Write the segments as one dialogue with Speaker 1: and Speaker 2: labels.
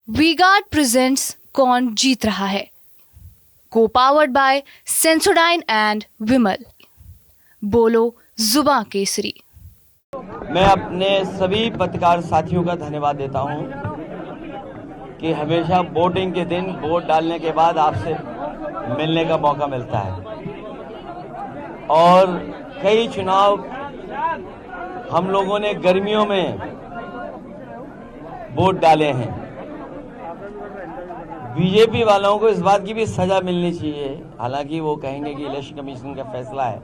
Speaker 1: V-Guard presents कौन जीत रहा है, को पावर्ड बाय सेंसोडाइन एंड विमल। बोलो जुबां केसरी।
Speaker 2: मैं अपने सभी पत्रकार साथियों का धन्यवाद देता हूं कि हमेशा वोटिंग के दिन वोट डालने के बाद आपसे मिलने का मौका मिलता है और कई चुनाव हम लोगों ने गर्मियों में वोट डाले हैं। बीजेपी वालों को इस बात की भी सजा मिलनी चाहिए, हालांकि वो कहेंगे कि इलेक्शन कमीशन का फैसला है,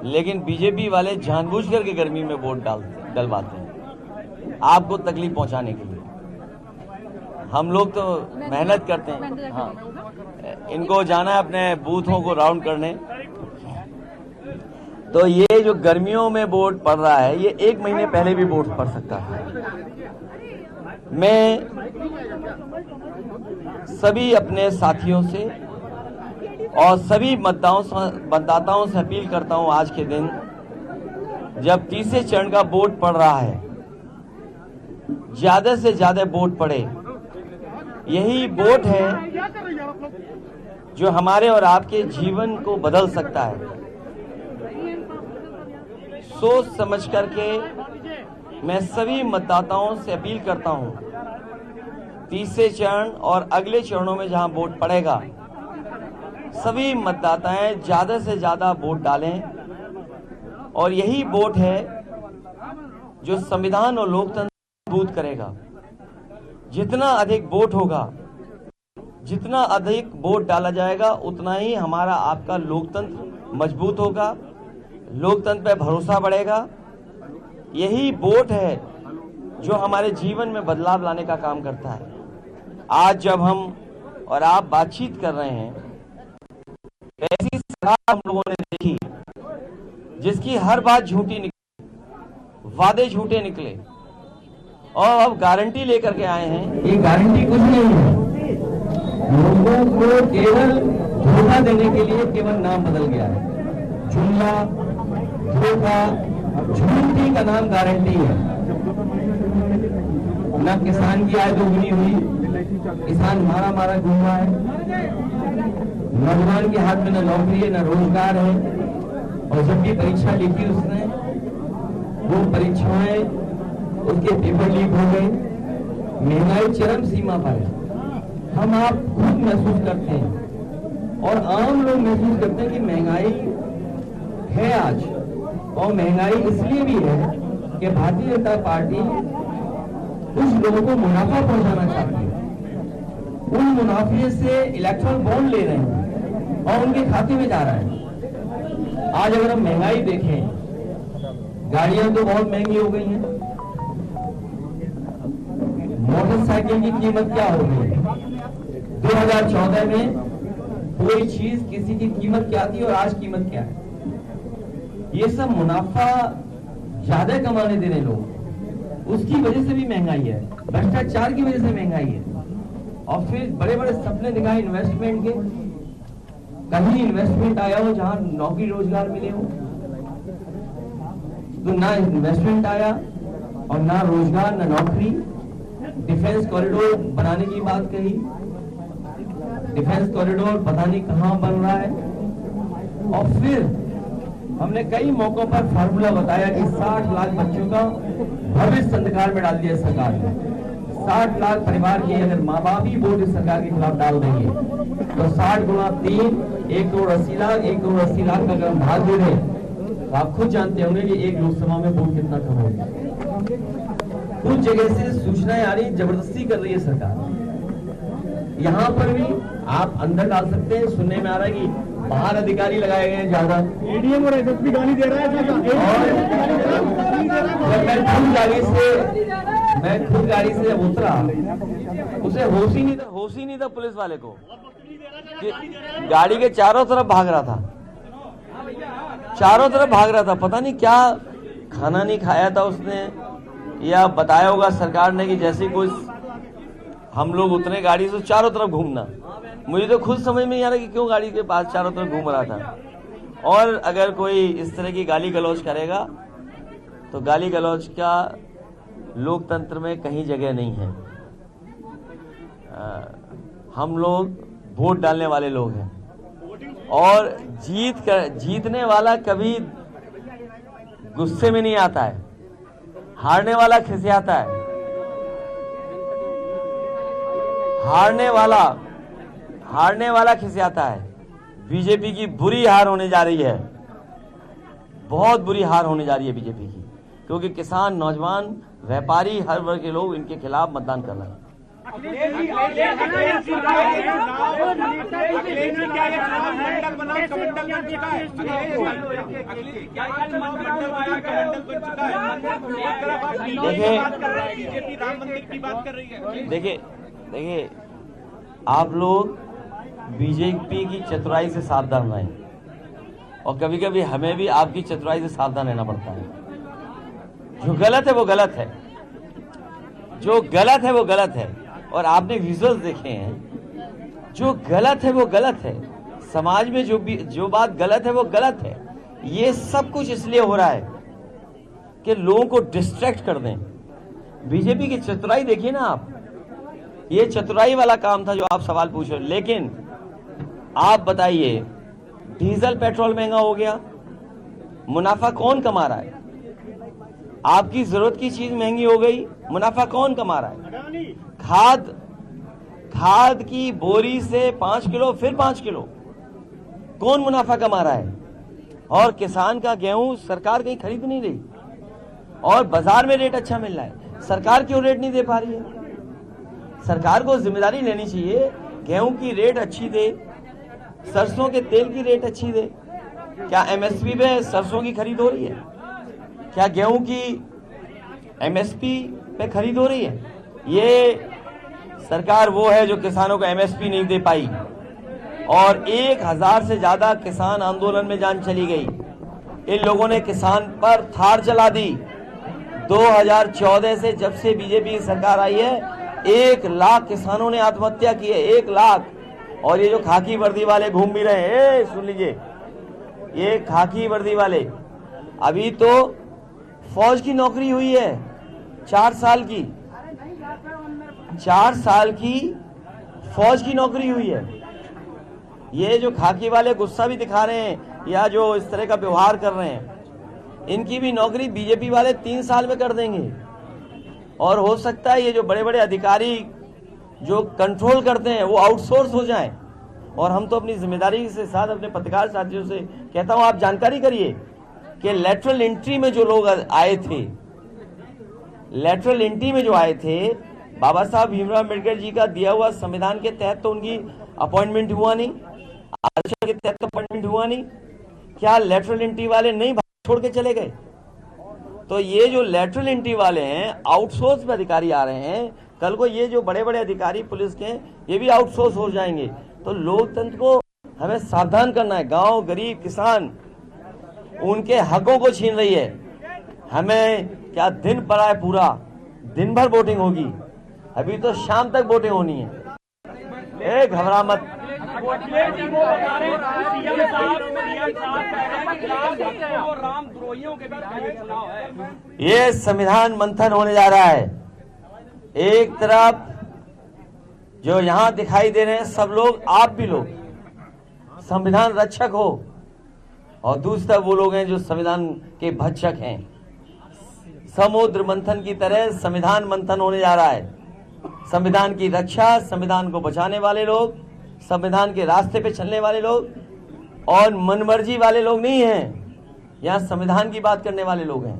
Speaker 2: लेकिन बीजेपी वाले जानबूझ करके गर्मी में वोट डलवाते हैं आपको तकलीफ पहुंचाने के लिए। हम लोग तो मेहनत करते हैं। हाँ, इनको जाना है अपने बूथों को राउंड करने, तो ये जो गर्मियों में वोट पड़ रहा है ये 1 महीने पहले भी वोट पड़ सकता है। मैं सभी अपने साथियों से और सभी मतदाताओं से अपील करता हूं, आज के दिन जब तीसरे चरण का वोट पड़ रहा है, ज्यादा से ज्यादा वोट पड़े। यही वोट है जो हमारे और आपके जीवन को बदल सकता है। सोच समझ करके मैं सभी मतदाताओं से अपील करता हूं, तीसरे चरण और अगले चरणों में जहां वोट पड़ेगा, सभी मतदाताएं ज्यादा से ज्यादा वोट डालें और यही वोट है जो संविधान और लोकतंत्र मजबूत करेगा। जितना अधिक वोट होगा, जितना अधिक वोट डाला जाएगा, उतना ही हमारा आपका लोकतंत्र मजबूत होगा, लोकतंत्र पे भरोसा बढ़ेगा। यही वोट है जो हमारे जीवन में बदलाव लाने का काम करता है। आज जब हम और आप बातचीत कर रहे हैं, ऐसी सरकार हम लोगों ने देखी जिसकी हर बात झूठी निकली, वादे झूठे निकले, और अब गारंटी लेकर के आए हैं। ये गारंटी कुछ नहीं है, लोगों को केवल धोखा देने के लिए केवल नाम बदल गया है। जुमला, धोखा, झूठी का नाम गारंटी है। ना किसान की आय दोगुनी हुई, किसान मारा मारा घूम रहा है, नौजवान के हाथ में न नौकरी है न रोजगार है, और जब भी परीक्षा लिखी उसने, वो परीक्षाएं उसके पेपर लीक हो गए, महंगाई चरम सीमा पर है। हम आप खुद महसूस करते हैं और आम लोग महसूस करते हैं कि महंगाई है आज, और महंगाई इसलिए भी है कि भारतीय जनता पार्टी कुछ लोगों को मुनाफा पहुंचाना चाहती है। उन मुनाफे से इलेक्ट्रल बॉन्ड ले रहे हैं और उनके खाते में जा रहा है। आज अगर हम महंगाई देखें, गाड़ियां तो बहुत महंगी हो गई हैं, मोटरसाइकिल की कीमत क्या हो गई है? 2014 में कोई चीज किसी की कीमत क्या थी और आज कीमत क्या है? ये सब मुनाफा ज्यादा कमाने दे रहे लोग, उसकी वजह से भी महंगाई है, भ्रष्टाचार की वजह से महंगाई है। और फिर बड़े बड़े सपने दिखाए इन्वेस्टमेंट के, कहीं इन्वेस्टमेंट आया हो जहां नौकरी रोजगार मिले हो, तो ना इन्वेस्टमेंट आया और ना रोजगार ना नौकरी। डिफेंस कॉरिडोर बनाने की बात कही, डिफेंस कॉरिडोर पता नहीं कहां बन रहा है। और फिर हमने कई मौकों पर फार्मूला बताया कि 60 लाख बच्चों का भविष्य अंधकार में डाल दिया सरकार ने। 60 लाख परिवार की अगर माँ बाप ही वोट इस सरकार के खिलाफ डाल देंगे तो 60 गुणा 3, 1 करोड़ 80 लाख, 1 करोड़ 80 लाख का अगर हम भाग दे दें तो आप खुद जानते होंगे कि एक लोकसभा में वोट कितना कम होगा। कुछ जगह से सूचनाएं आ रही, जबरदस्ती कर रही है सरकार। यहाँ पर भी आप अंदर डाल सकते हैं, सुनने में आ रहा है कि बाहर अधिकारी लगाए गए हैं ज्यादा, एडीएम और एसएसपी गाली दे रहा है। मैं खुद गाड़ी से जब उतरा, उसे होश ही नहीं था पुलिस वाले को, कि गाड़ी के चारों तरफ भाग रहा था, पता नहीं क्या खाना नहीं खाया था उसने, या बताया होगा सरकार ने कि जैसे कुछ हम लोग उतरे गाड़ी से चारों तरफ घूमना। मुझे तो खुद समझ में नहीं आ रहा कि क्यों गाड़ी के पास चारों तरफ घूम रहा था। और अगर कोई इस तरह की गाली गलौज करेगा तो गाली गलौज का लोकतंत्र में कहीं जगह नहीं है। हम लोग वोट डालने वाले लोग हैं और जीतने वाला कभी गुस्से में नहीं आता है, हारने वाला खिसियाता है। हारने वाला खिसियाता है। बीजेपी की बुरी हार होने जा रही है, बहुत बुरी हार होने जा रही है बीजेपी की, क्योंकि किसान, नौजवान, व्यापारी, हर वर्ग के लोग इनके खिलाफ मतदान कर रहे हैं। देखिए आप लोग बीजेपी की चतुराई से सावधान रहें और कभी कभी हमें भी आपकी चतुराई से सावधान रहना पड़ता है। जो गलत है वो गलत है, जो गलत है वो गलत है। और आपने विजुअल्स देखे हैं, जो गलत है वो गलत है। समाज में जो बात गलत है वो गलत है। ये सब कुछ इसलिए हो रहा है कि लोगों को डिस्ट्रैक्ट कर दें। बीजेपी की चतुराई देखिए ना आप, ये चतुराई वाला काम था जो आप सवाल पूछ रहे हो। लेकिन आप बताइए, डीजल पेट्रोल महंगा हो गया, मुनाफा कौन कमा रहा है? आपकी जरूरत की चीज महंगी हो गई, मुनाफा कौन कमा रहा है? खाद की बोरी से 5 किलो फिर 5 किलो, कौन मुनाफा कमा रहा है? और किसान का गेहूं सरकार कहीं खरीद नहीं रही और बाजार में रेट अच्छा मिल रहा है। सरकार क्यों रेट नहीं दे पा रही है? सरकार को जिम्मेदारी लेनी चाहिए, गेहूं की रेट अच्छी दे, सरसों के तेल की रेट अच्छी दे। क्या एमएसपी पे सरसों की खरीद हो रही है? क्या गेहूं की एमएसपी पे खरीद हो रही है? ये सरकार वो है जो किसानों को एमएसपी नहीं दे पाई और 1000 से ज्यादा किसान आंदोलन में जान चली गई। इन लोगों ने किसान पर थार चला दी। 2014 से जब से बीजेपी की सरकार आई है, 1 लाख किसानों ने आत्महत्या की है, 1 लाख। और ये जो खाकी वर्दी वाले घूम भी रहे हैं, सुन लीजिए, ये खाकी वर्दी वाले, अभी तो फौज की नौकरी हुई है 4 साल की, 4 साल की फौज की नौकरी हुई है। ये जो खाकी वाले गुस्सा भी दिखा रहे हैं या जो इस तरह का व्यवहार कर रहे हैं, इनकी भी नौकरी बीजेपी वाले 3 साल में कर देंगे। और हो सकता है ये जो बड़े बड़े अधिकारी जो कंट्रोल करते हैं वो आउटसोर्स हो जाएं। और हम तो अपनी जिम्मेदारी के साथ अपने पत्रकार साथियों से कहता हूं, आप जानकारी करिए कि लेटरल एंट्री में जो लोग आए थे, लेटरल एंट्री में जो आए थे, बाबा साहब भीमराव अम्बेडकर जी का दिया हुआ संविधान के तहत तो उनकी अपॉइंटमेंट हुआ नहीं, आरक्षण के तहत तो अपॉइंटमेंट हुआ नहीं। क्या लेटरल एंट्री वाले नहीं छोड़ के चले गए? तो ये जो लेटरल एंट्री वाले हैं, आउटसोर्स में अधिकारी आ रहे हैं, कल को ये जो बड़े बड़े अधिकारी पुलिस के हैं, ये भी आउटसोर्स हो जाएंगे। तो लोकतंत्र को हमें सावधान करना है। गांव, गरीब, किसान उनके हकों को छीन रही है। हमें क्या दिन पड़ा है, पूरा दिन भर वोटिंग होगी, अभी तो शाम तक वोटिंग होनी है। घबरा मत। ये संविधान मंथन होने जा रहा है। एक तरफ जो यहां दिखाई दे रहे हैं सब लोग, आप भी लोग संविधान रक्षक हो, और दूसरी तरफ वो लोग हैं जो संविधान के भक्षक हैं। समुद्र मंथन की तरह संविधान मंथन होने जा रहा है। संविधान की रक्षा, संविधान को बचाने वाले लोग, संविधान के रास्ते पे चलने वाले लोग और मनमर्जी वाले लोग नहीं हैं। यहाँ संविधान की बात करने वाले लोग हैं,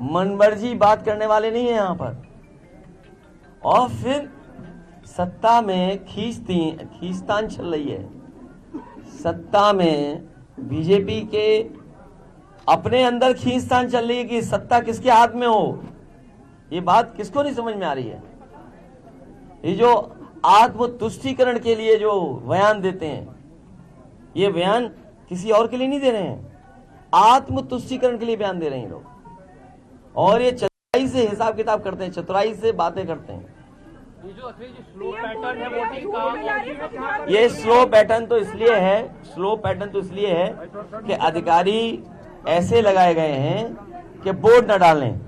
Speaker 2: मनमर्जी बात करने वाले नहीं हैं यहाँ पर। और फिर सत्ता में खींचतान चल रही है। सत्ता में बीजेपी के अपने अंदर खींचतान चल रही है कि सत्ता किसके हाथ में हो। ये बात किसको नहीं समझ में आ रही है? ये जो आत्मतुष्टीकरण के लिए जो बयान देते हैं, ये बयान किसी और के लिए नहीं दे रहे हैं, आत्मतुष्टीकरण के लिए बयान दे रहे हैं लोग। और ये चतुराई से हिसाब किताब करते हैं, चतुराई से बातें करते हैं।
Speaker 3: ये जो स्लो पैटर्न है वोटिंग का,
Speaker 2: ये स्लो पैटर्न तो इसलिए है कि अधिकारी ऐसे लगाए गए हैं कि वोट न डालें।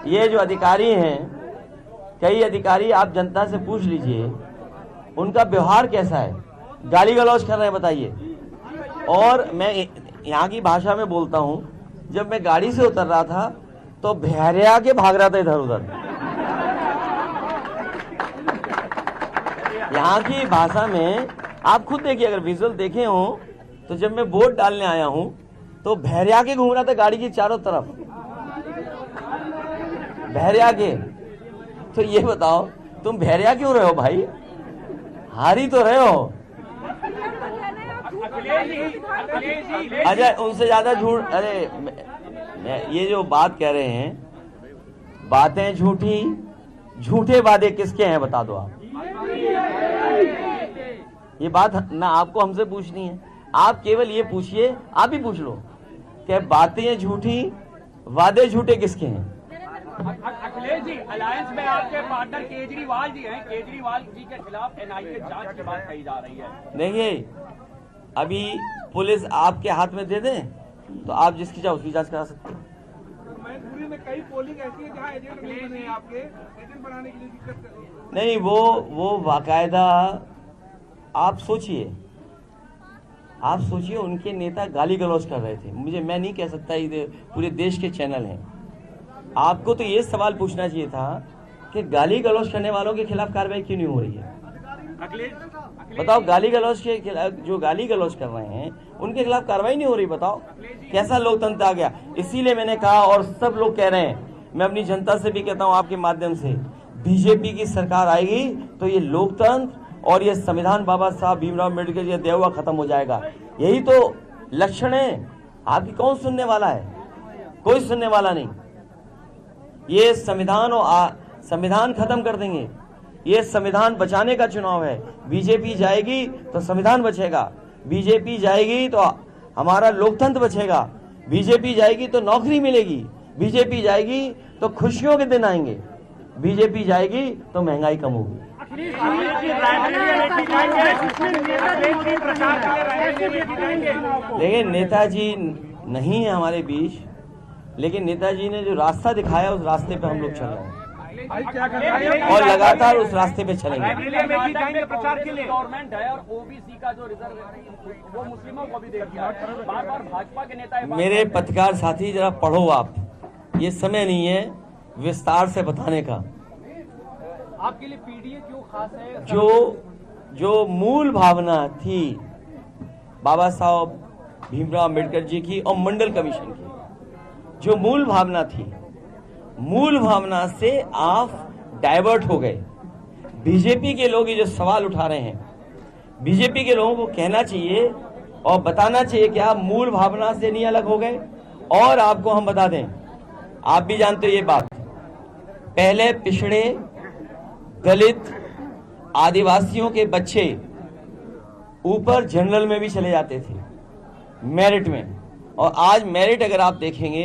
Speaker 2: ये जो अधिकारी हैं कई अधिकारी, आप जनता से पूछ लीजिए उनका व्यवहार कैसा है, गाली गलौज कर रहे हैं, बताइए। और मैं यहाँ की भाषा में बोलता हूँ, जब मैं गाड़ी से उतर रहा था तो भेरिया के भाग रहा था इधर उधर। यहाँ की भाषा में आप खुद देखिए, अगर विजुअल देखे हो तो जब मैं वोट डालने आया हूं तो भेरिया के घूम रहा था गाड़ी की चारों तरफ, भेरिया के। तो ये बताओ तुम भेरिया क्यों रहे हो भाई, हारी तो रहे हो। अच्छा, उनसे ज्यादा झूठ, अरे ये जो बात कह रहे हैं, बातें झूठी, झूठे वादे किसके हैं बता दो आप। ये बात ना आपको हमसे पूछनी है, आप केवल ये पूछिए, आप ही पूछ लो कि बातें झूठी, वादे झूठे किसके हैं।
Speaker 3: अखिलेश जी, अलायंस में आपके पार्टनर केजरीवाल जी हैं, केजरीवाल जी के खिलाफ एनआईए जांच की बात कही जा रही है।
Speaker 2: देखिए, अभी पुलिस आपके हाथ में दे दें तो आप जिसकी चाहे उसकी जांच करा सकते हैं।
Speaker 4: मैनपुरी में कई पोलिंग ऐसी है जहां एजेंट नहीं बने, आपके एजेंट बनाने के लिए दिक्कत
Speaker 2: नहीं, वो बाकायदा आप सोचिए उनके नेता गाली गलौज कर रहे थे। मैं नहीं कह सकता, ये पूरे देश के चैनल हैं। आपको तो ये सवाल पूछना चाहिए था कि गाली गलौज करने वालों के खिलाफ कार्रवाई क्यों नहीं हो रही है। बताओ, गाली गलौज के खिलाफ, जो गाली गलौज कर रहे हैं उनके खिलाफ कार्रवाई नहीं हो रही। बताओ कैसा लोकतंत्र आ गया। इसीलिए मैंने कहा, और सब लोग कह रहे हैं, मैं अपनी जनता से भी कहता हूं आपके माध्यम से, बीजेपी की सरकार आएगी तो ये लोकतंत्र और ये संविधान बाबा साहब भीमराव अम्बेडकर जी दिया हुआ खत्म हो जाएगा। यही तो लक्षण है। आपकी कौन सुनने वाला है, कोई सुनने वाला नहीं। ये संविधान खत्म कर देंगे। ये संविधान बचाने का चुनाव है। बीजेपी जाएगी तो संविधान बचेगा, बीजेपी जाएगी तो हमारा लोकतंत्र बचेगा, बीजेपी जाएगी तो नौकरी मिलेगी, बीजेपी जाएगी तो खुशियों के दिन आएंगे, बीजेपी जाएगी तो महंगाई कम होगी। लेकिन नेताजी नहीं है हमारे बीच, लेकिन नेताजी ने जो रास्ता दिखाया उस रास्ते पे हम लोग चल रहे हैं और लगातार उस रास्ते पे चलेंगे।
Speaker 3: गवर्नमेंट है और ओबीसी का जो रिजर्व वो मुस्लिमों को भी दे दिया है। बार-बार भाजपा के नेता
Speaker 2: मेरे पत्रकार साथी, जरा पढ़ो आप, ये समय नहीं है विस्तार से बताने का।
Speaker 3: आपके लिए पीडीए क्यों खास है?
Speaker 2: जो मूल भावना थी बाबा साहब भीमराव अम्बेडकर जी की और मंडल कमीशन की, जो मूल भावना थी, मूल भावना से आप डाइवर्ट हो गए। बीजेपी के लोग ये जो सवाल उठा रहे हैं, बीजेपी के लोगों को कहना चाहिए और बताना चाहिए कि आप मूल भावना से नहीं अलग हो गए। और आपको हम बता दें, आप भी जानते हो ये बात, पहले पिछड़े, दलित, आदिवासियों के बच्चे ऊपर जनरल में भी चले जाते थे, मेरिट में। और आज मेरिट अगर आप देखेंगे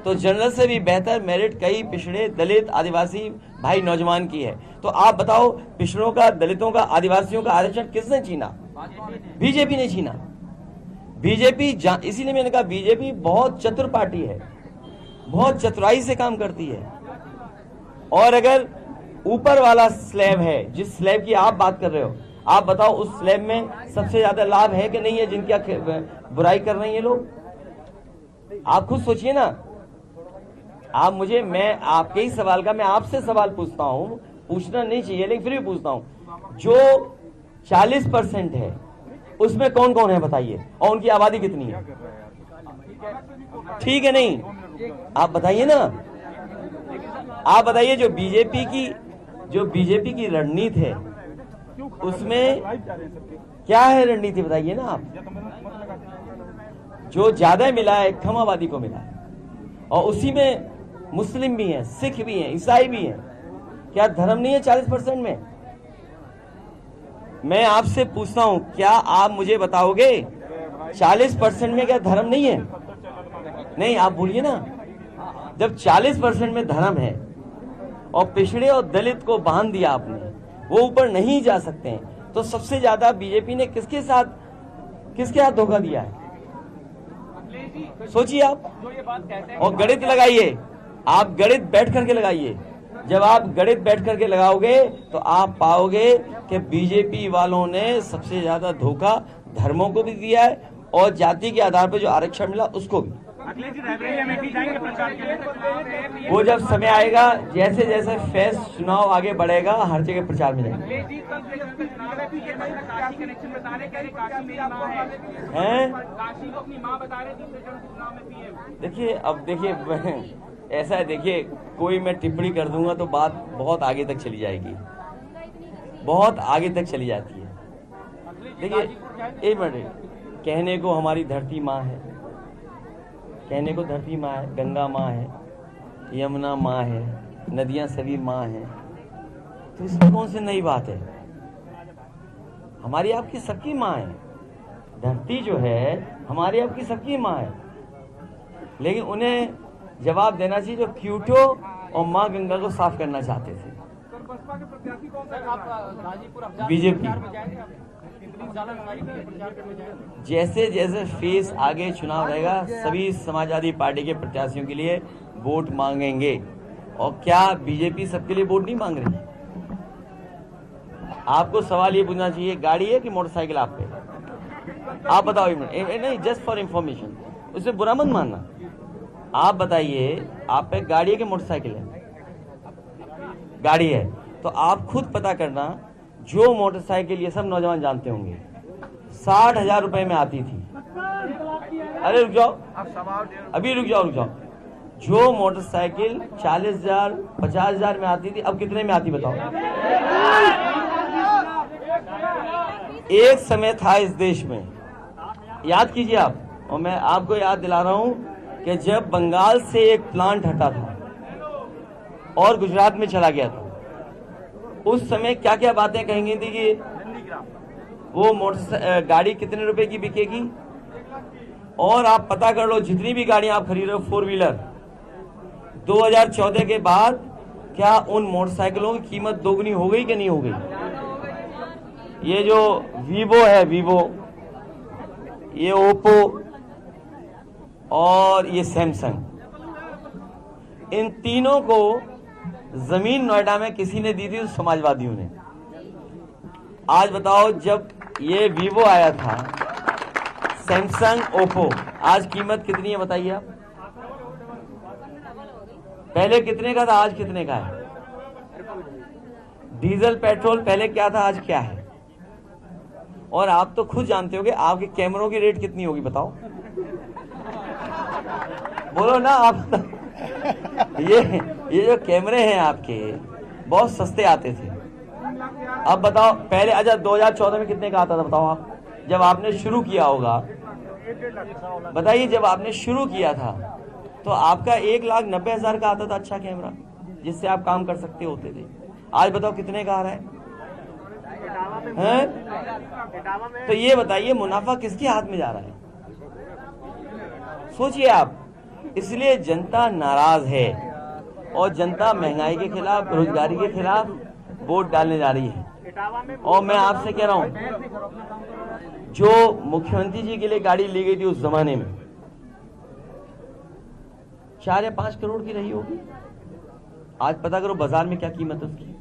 Speaker 2: तो जनरल से भी बेहतर मेरिट कई पिछड़े, दलित, आदिवासी भाई नौजवान की है। तो आप बताओ, पिछड़ों का, दलितों का, आदिवासियों का आरक्षण किसने छीना? बीजेपी ने छीना। बीजेपी, इसीलिए मैंने कहा बीजेपी बहुत चतुर पार्टी है, बहुत चतुराई से काम करती है। और अगर ऊपर वाला स्लैब है, जिस स्लैब की आप बात कर रहे हो, आप बताओ उस स्लैब में सबसे ज्यादा लाभ है कि नहीं है जिनकी बुराई कर रहे हैं ये लोग? आप खुद सोचिए ना। आप मुझे, मैं आपके ही सवाल का मैं आपसे सवाल पूछता हूं, पूछना नहीं चाहिए लेकिन फिर भी पूछता हूं। जो 40% है उसमें कौन कौन है बताइए, और उनकी आबादी कितनी है? ठीक है नहीं, आप बताइए ना। आप बताइए, जो बीजेपी की रणनीति है उसमें क्या है रणनीति, बताइए ना आप। जो ज्यादा मिला है कम आबादी को मिला है, और उसी में मुस्लिम भी हैं, सिख भी हैं, ईसाई भी हैं। क्या धर्म नहीं है 40% में? मैं आपसे पूछता हूं, क्या आप मुझे बताओगे 40% में क्या धर्म नहीं है? नहीं, आप बोलिए ना। जब 40% में धर्म है और पिछड़े और दलित को बांध दिया आपने, वो ऊपर नहीं जा सकते हैं, तो सबसे ज्यादा बीजेपी ने किसके हाथ धोखा दिया है? सोचिए आप।
Speaker 3: जो ये बात कहते हैं,
Speaker 2: और गणित लगाइए, आप गणित बैठ करके लगाइए। जब आप गणित बैठ करके लगाओगे तो आप पाओगे कि बीजेपी वालों ने सबसे ज्यादा धोखा धर्मों को भी दिया है और जाति के आधार पर जो आरक्षण मिला उसको भी।
Speaker 3: अखिलेश जी रायबरेली में भी जाएंगे प्रचार के लिए?
Speaker 2: वो जब समय आएगा, जैसे जैसे फेस चुनाव आगे बढ़ेगा, हर जगह प्रचार में जाएंगे।
Speaker 3: अखिलेश जी कल काशी कनेक्शन बता रहे, कह रहे काशी मेरी माँ है।
Speaker 2: हैं?
Speaker 3: काशी को अपनी माँ बता रहे, तीसरे चरण चुनाव में पीएम।
Speaker 2: देखिए, अब देखिए ऐसा है, देखिए कोई मैं टिप्पणी कर दूंगा तो बात बहुत आगे तक चली जाएगी, बहुत आगे तक चली जाती है। देखिए एक मिनट, कहने को हमारी धरती माँ है, कहने को धरती माँ है, गंगा माँ है, यमुना माँ है, नदियाँ सभी माँ हैं, तो इसमें कौन सी नई बात है? हमारी आपकी सबकी माँ है, धरती जो है हमारी आपकी सबकी माँ है। लेकिन उन्हें जवाब देना चाहिए जो क्यूटो और माँ गंगा को साफ करना चाहते थे।
Speaker 4: बसपा के प्रत्याशी कौन सा?
Speaker 2: बीजेपी। जैसे जैसे फेस आगे चुनाव रहेगा, सभी समाजवादी पार्टी के प्रत्याशियों के लिए वोट मांगेंगे। और क्या बीजेपी सबके लिए वोट नहीं मांग रही? आपको सवाल ये पूछना चाहिए, गाड़ी है कि मोटरसाइकिल आप पे? आप बताओ एक मिनट, नहीं जस्ट फॉर इंफॉर्मेशन, उससे बुरा मत मानना। आप बताइए, आप पे गाड़ी है कि मोटरसाइकिल है? गाड़ी है, तो आप खुद पता करना। जो मोटरसाइकिल, ये सब नौजवान जानते होंगे, 60,000 रुपए में आती थी। अरे रुक जाओ, अभी रुक जाओ। जो मोटरसाइकिल 40,000 50,000 में आती थी, अब कितने में आती बताओ? एक समय था इस देश में, याद कीजिए आप, और मैं आपको याद दिला रहा हूं कि जब बंगाल से एक प्लांट हटा था और गुजरात में चला गया था, उस समय क्या क्या बातें कहेंगी थी कि वो मोटर गाड़ी कितने रुपए की बिकेगी। और आप पता कर लो, जितनी भी गाड़ियां आप खरीद रहे हो 4 व्हीलर, 2014 के बाद क्या उन मोटरसाइकिलों की कीमत दोगुनी हो गई कि नहीं हो गई? ये जो वीवो है, वीवो, ये ओप्पो और ये सैमसंग, इन तीनों को जमीन नोएडा में किसी ने दी थी? समाजवादियों ने। आज बताओ, जब ये वीवो आया था, सैमसंग, ओप्पो, आज कीमत कितनी है बताइए आप? पहले कितने का था, आज कितने का है? डीजल पेट्रोल पहले क्या था, आज क्या है? और आप तो खुद जानते हो कि आपके कैमरों की रेट कितनी होगी बताओ? बोलो ना आप। ये जो कैमरे हैं आपके बहुत सस्ते आते थे। अब बताओ, पहले अच्छा 2014 में कितने का आता था बताओ आप, जब आपने शुरू किया होगा? बताइए, जब आपने शुरू किया था तो आपका 1,90,000 का आता था अच्छा कैमरा, जिससे आप काम कर सकते होते थे। आज बताओ कितने का आ रहा है? तो ये बताइए, मुनाफा किसके हाथ में जा रहा है? सोचिए आप। इसलिए जनता नाराज है और जनता महंगाई के खिलाफ, बेरोजगारी के खिलाफ वोट डालने जा रही है। और मैं आपसे कह रहा हूं, जो मुख्यमंत्री जी के लिए गाड़ी ली गई थी उस जमाने में 4 या 5 करोड़ की रही होगी। आज पता करो बाजार में क्या कीमत है उसकी,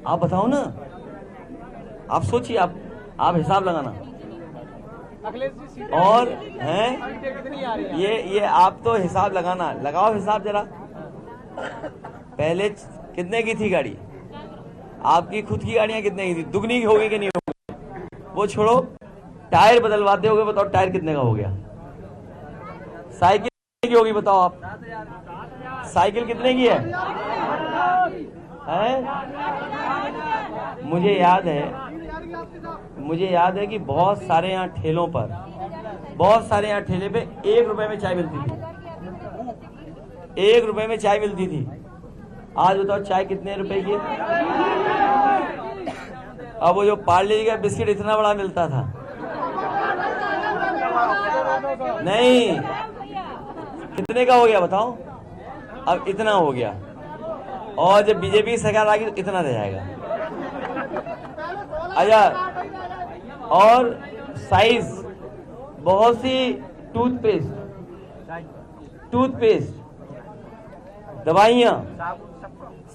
Speaker 2: आप बताओ ना। आप सोचिए, आप हिसाब लगाना। और हैं ये आप तो हिसाब लगाना, लगाओ हिसाब जरा। पहले कितने की थी गाड़ी? आपकी खुद की गाड़ियां कितने की थी? दुगनी की होगी कि नहीं होगी? वो छोड़ो, टायर बदलवाते होगे, बताओ टायर कितने का हो गया? साइकिल की होगी, बताओ आप, साइकिल कितने की है? मुझे याद है कि बहुत सारे यहाँ ठेलों पर, बहुत सारे यहाँ ठेले पे 1 रुपए में चाय मिलती थी। 1 रुपए में चाय मिलती थी। आज बताओ चाय कितने रुपए की है? अब वो जो पार्ले का बिस्किट इतना बड़ा मिलता था, नहीं, कितने का हो गया बताओ? अब इतना हो गया। और जब बीजेपी की सरकार आ गई तो इतना रह जाएगा। अच्छा, और साइज, बहुत सी टूथपेस्ट दवाइयाँ,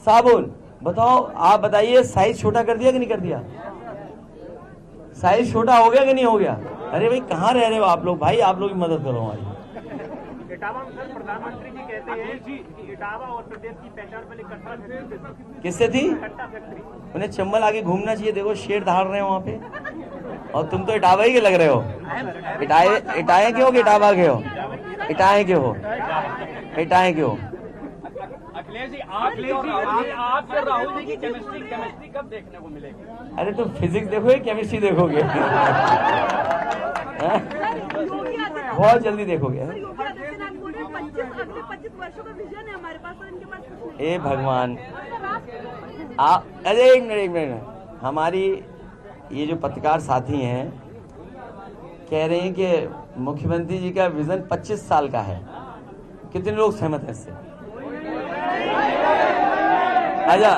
Speaker 2: साबुन। बताओ, आप बताइए, साइज छोटा कर दिया कि नहीं कर दिया? साइज छोटा हो गया कि नहीं हो गया? अरे भाई कहाँ रह रहे हो आप लोग? भाई आप लोग की मदद करो हमारी।
Speaker 3: इटावा में सर प्रधानमंत्री जी कहते हैं कि इटावा और प्रदेश की पहचान वाली कट्टा फैक्ट्री
Speaker 2: किससे थी?
Speaker 3: कट्टा फैक्ट्री।
Speaker 2: उन्हें चंबल आगे घूमना चाहिए। देखो शेर दहाड़ रहे हो वहाँ पे, और तुम तो इटावा ही के लग रहे हो। इटाए के हो कि इटावा के हो? इटाए के हो, इटाए के हो।
Speaker 3: अखिलेश जी, आप और राहुल जी की केमिस्ट्री कब देखने को मिलेगी?
Speaker 2: अरे तुम फिजिक्स देखो या केमिस्ट्री देखोगे? बहुत जल्दी देखोगे। ए भगवान, आप अरे एक मिनट, हमारी ये जो पत्रकार साथी हैं कह रहे हैं कि मुख्यमंत्री जी का विजन 25 साल का है। कितने लोग सहमत हैं इससे? अच्छा,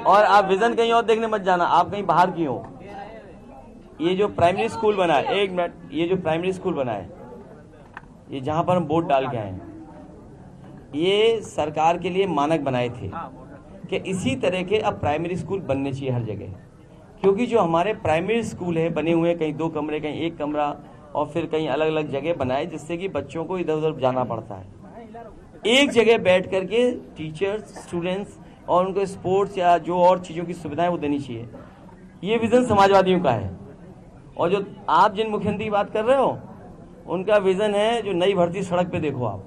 Speaker 2: और आप विजन कहीं और देखने मत जाना, आप कहीं बाहर की हो। ये जो प्राइमरी स्कूल बना है, एक मिनट, ये जो प्राइमरी स्कूल बना है, ये जहां पर हम वोट डाल के आए हैं, ये सरकार के लिए मानक बनाए थे कि इसी तरह के अब प्राइमरी स्कूल बनने चाहिए हर जगह। क्योंकि जो हमारे प्राइमरी स्कूल है बने हुए, कहीं 2 कमरे, कहीं 1 कमरा, और फिर कहीं अलग अलग जगह बनाए, जिससे कि बच्चों को इधर उधर जाना पड़ता है। एक जगह बैठ करके टीचर्स, स्टूडेंट्स और उनको स्पोर्ट्स या जो और चीज़ों की सुविधाएं वो देनी चाहिए। ये विजन समाजवादियों का है। और जो आप जिन मुख्यमंत्री की बात कर रहे हो, उनका विजन है जो नई भर्ती सड़क पे देखो आप।